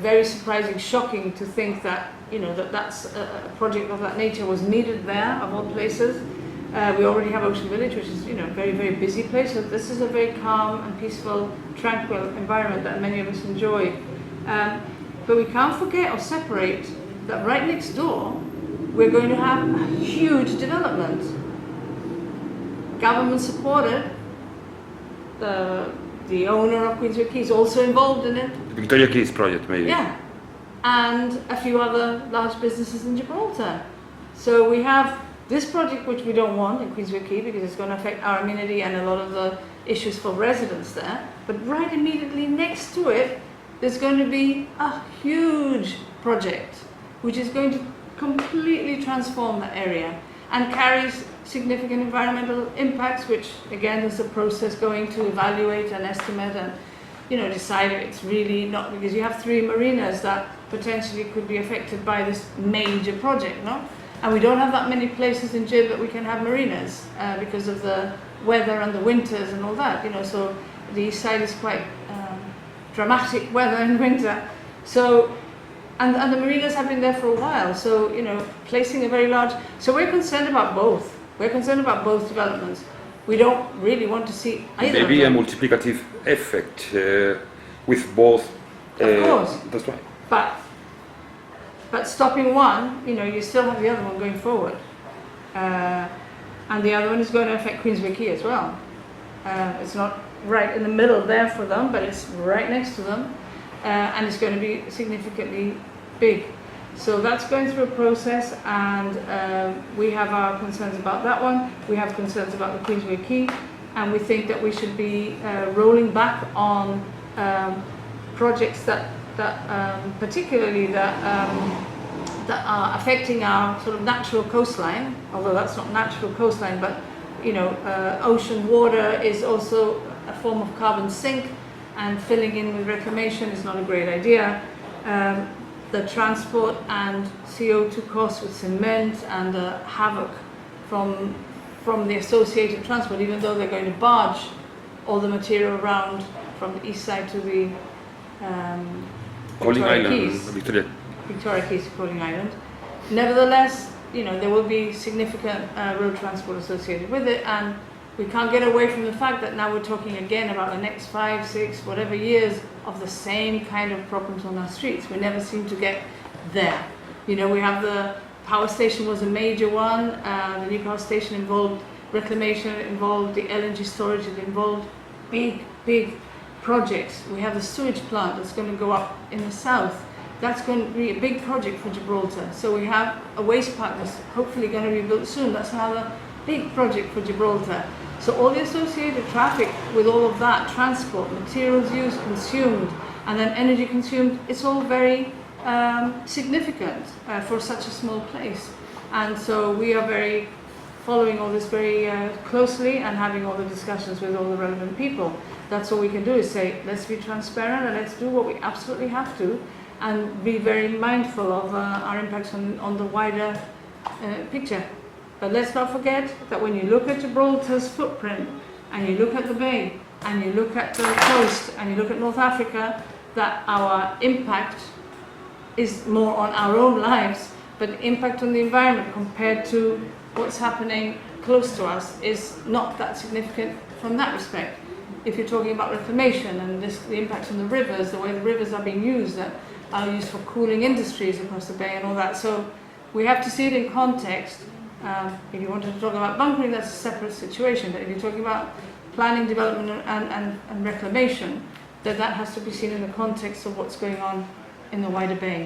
very surprising, shocking to think that, you know, that's a project of that nature was needed there, of all places. We already have Ocean Village, which is, you know, a very, very busy place. So this is a very calm and peaceful, tranquil environment that many of us enjoy. But we can't forget or separate that right next door, we're going to have a huge development. Government supported. The owner of Queensway Quay is also involved in it. The Victoria Keys project, maybe. Yeah, and a few other large businesses in Gibraltar. So we have this project, which we don't want in Queensway Quay because it's going to affect our amenity and a lot of the issues for residents there. But right immediately next to it, there's going to be a huge project which is going to completely transform that area and carries significant environmental impacts, which again is a process going to evaluate and estimate and, you know, decide if it's really not, because you have 3 marinas that potentially could be affected by this major project, no? And we don't have that many places in Gib that we can have marinas because of the weather and the winters and all that, you know, so the east side is quite dramatic weather in winter. So, and the marinas have been there for a while, so, you know, placing a very large, so we're concerned about both. We're concerned about both developments. We don't really want to see either. Maybe a multiplicative effect with both. Of course. That's right. But stopping one, you know, you still have the other one going forward. And the other one is going to affect Queensway Quay as well. It's not right in the middle there for them, but it's right next to them. And it's going to be significantly big. So that's going through a process, and we have our concerns about that one. We have concerns about the Queensway Quay, and we think that we should be rolling back on projects that particularly that are affecting our sort of natural coastline. Although that's not natural coastline, but, you know, ocean water is also a form of carbon sink, and filling in with reclamation is not a great idea. The transport and CO2 costs with cement and the havoc from the associated transport, even though they're going to barge all the material around from the east side to the Victoria Keys. Victoria Keys, Calling Island. Nevertheless, you know, there will be significant road transport associated with it, and we can't get away from the fact that now we're talking again about the next 5, 6, whatever years of the same kind of problems on our streets. We never seem to get there. You know, we have the power station was a major one. The new power station involved reclamation, it involved the LNG storage, it involved big projects. We have the sewage plant that's going to go up in the south. That's going to be a big project for Gibraltar. So we have a waste park that's hopefully going to be built soon. That's another big project for Gibraltar. So all the associated traffic with all of that, transport, materials used, consumed, and then energy consumed, it's all very significant for such a small place. And so we are very following all this very closely and having all the discussions with all the relevant people. That's all we can do, is say, let's be transparent and let's do what we absolutely have to, and be very mindful of our impacts on the wider picture. But let's not forget that when you look at Gibraltar's footprint, and you look at the bay, and you look at the coast, and you look at North Africa, that our impact is more on our own lives, but the impact on the environment compared to what's happening close to us is not that significant from that respect. If you're talking about reclamation and the impacts on the rivers, the way the rivers are being used, that are used for cooling industries across the bay and all that. So we have to see it in context. If you wanted to talk about bunkering, that's a separate situation. But if you're talking about planning, development and reclamation, then that has to be seen in the context of what's going on in the wider bay.